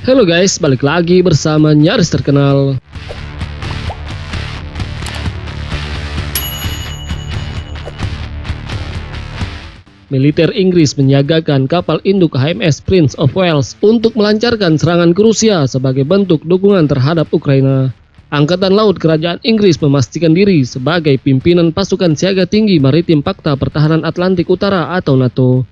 Halo guys, balik lagi bersama Nyaris Terkenal. Militer Inggris menyiagakan kapal induk HMS Prince of Wales untuk melancarkan serangan ke Rusia sebagai bentuk dukungan terhadap Ukraina. Angkatan Laut Kerajaan Inggris memastikan diri sebagai pimpinan pasukan siaga tinggi maritim Pakta Pertahanan Atlantik Utara atau NATO.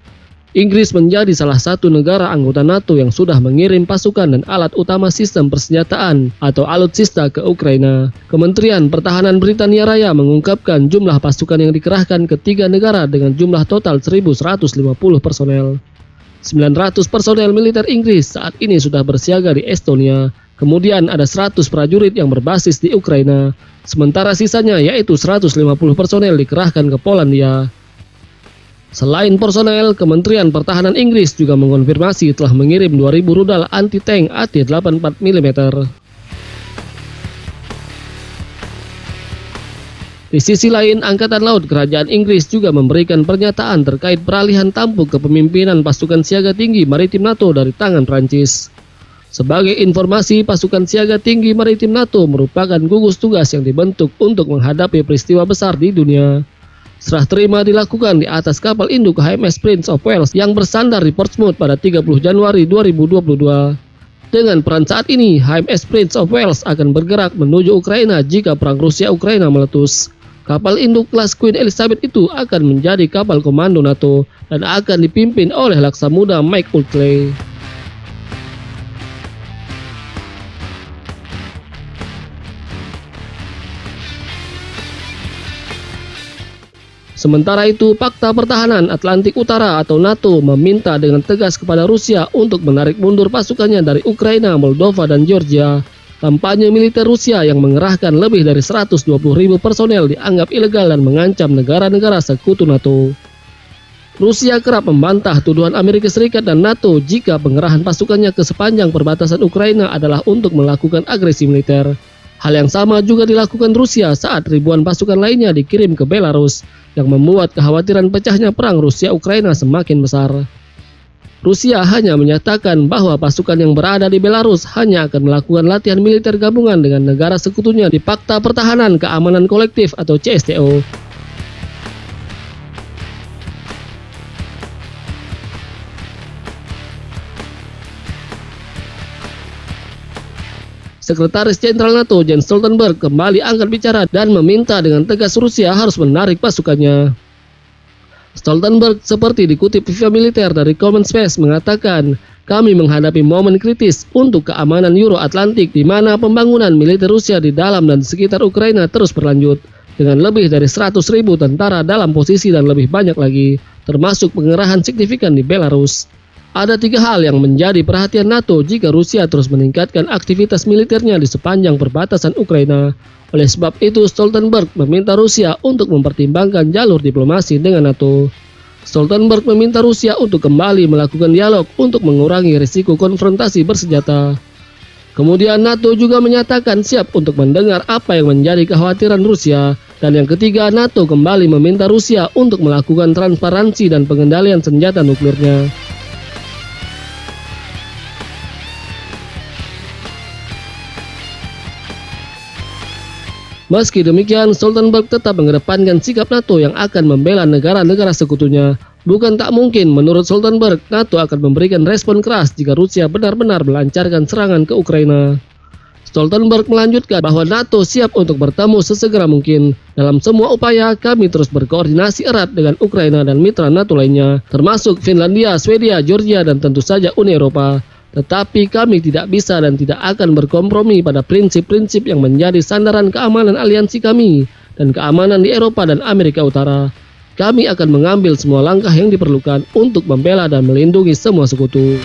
Inggris menjadi salah satu negara anggota NATO yang sudah mengirim pasukan dan alat utama sistem persenjataan atau alutsista ke Ukraina. Kementerian Pertahanan Britania Raya mengungkapkan jumlah pasukan yang dikerahkan ke 3 negara dengan jumlah total 1.150 personel. 900 personel militer Inggris saat ini sudah bersiaga di Estonia. Kemudian ada 100 prajurit yang berbasis di Ukraina. Sementara sisanya yaitu 150 personel dikerahkan ke Polandia. Selain personel, Kementerian Pertahanan Inggris juga mengonfirmasi telah mengirim 2.000 rudal anti-tank AT-84mm. Di sisi lain, Angkatan Laut Kerajaan Inggris juga memberikan pernyataan terkait peralihan tampuk kepemimpinan pasukan siaga tinggi maritim NATO dari tangan Prancis. Sebagai informasi, pasukan siaga tinggi maritim NATO merupakan gugus tugas yang dibentuk untuk menghadapi peristiwa besar di dunia. Serah terima dilakukan di atas kapal induk HMS Prince of Wales yang bersandar di Portsmouth pada 30 Januari 2022. Dengan peran saat ini, HMS Prince of Wales akan bergerak menuju Ukraina jika perang Rusia-Ukraina meletus. Kapal induk kelas Queen Elizabeth itu akan menjadi kapal komando NATO dan akan dipimpin oleh Laksamana Mike Oldley. Sementara itu, Pakta Pertahanan Atlantik Utara atau NATO meminta dengan tegas kepada Rusia untuk menarik mundur pasukannya dari Ukraina, Moldova, dan Georgia. Kampanye militer Rusia yang mengerahkan lebih dari 120.000 personel dianggap ilegal dan mengancam negara-negara sekutu NATO. Rusia kerap membantah tuduhan Amerika Serikat dan NATO jika pengerahan pasukannya ke sepanjang perbatasan Ukraina adalah untuk melakukan agresi militer. Hal yang sama juga dilakukan Rusia saat ribuan pasukan lainnya dikirim ke Belarus, yang membuat kekhawatiran pecahnya perang Rusia-Ukraina semakin besar. Rusia hanya menyatakan bahwa pasukan yang berada di Belarus hanya akan melakukan latihan militer gabungan dengan negara sekutunya di Pakta Pertahanan Keamanan Kolektif atau CSTO. Sekretaris Jenderal NATO Jens Stoltenberg kembali angkat bicara dan meminta dengan tegas Rusia harus menarik pasukannya. Stoltenberg seperti dikutip FIFA Militer dari Common Space mengatakan, "Kami menghadapi momen kritis untuk keamanan Euro-Atlantik di mana pembangunan militer Rusia di dalam dan di sekitar Ukraina terus berlanjut dengan lebih dari 100.000 tentara dalam posisi dan lebih banyak lagi, termasuk pengerahan signifikan di Belarus." Ada 3 hal yang menjadi perhatian NATO jika Rusia terus meningkatkan aktivitas militernya di sepanjang perbatasan Ukraina. Oleh sebab itu, Stoltenberg meminta Rusia untuk mempertimbangkan jalur diplomasi dengan NATO. Stoltenberg meminta Rusia untuk kembali melakukan dialog untuk mengurangi risiko konfrontasi bersenjata. Kemudian NATO juga menyatakan siap untuk mendengar apa yang menjadi kekhawatiran Rusia. Dan yang ketiga, NATO kembali meminta Rusia untuk melakukan transparansi dan pengendalian senjata nuklirnya. Meski demikian, Stoltenberg tetap mengedepankan sikap NATO yang akan membela negara-negara sekutunya. Bukan tak mungkin, menurut Stoltenberg, NATO akan memberikan respon keras jika Rusia benar-benar melancarkan serangan ke Ukraina. Stoltenberg melanjutkan bahwa NATO siap untuk bertemu sesegera mungkin. Dalam semua upaya, kami terus berkoordinasi erat dengan Ukraina dan mitra NATO lainnya, termasuk Finlandia, Swedia, Georgia, dan tentu saja Uni Eropa. Tetapi kami tidak bisa dan tidak akan berkompromi pada prinsip-prinsip yang menjadi sandaran keamanan aliansi kami dan keamanan di Eropa dan Amerika Utara. Kami akan mengambil semua langkah yang diperlukan untuk membela dan melindungi semua sekutu.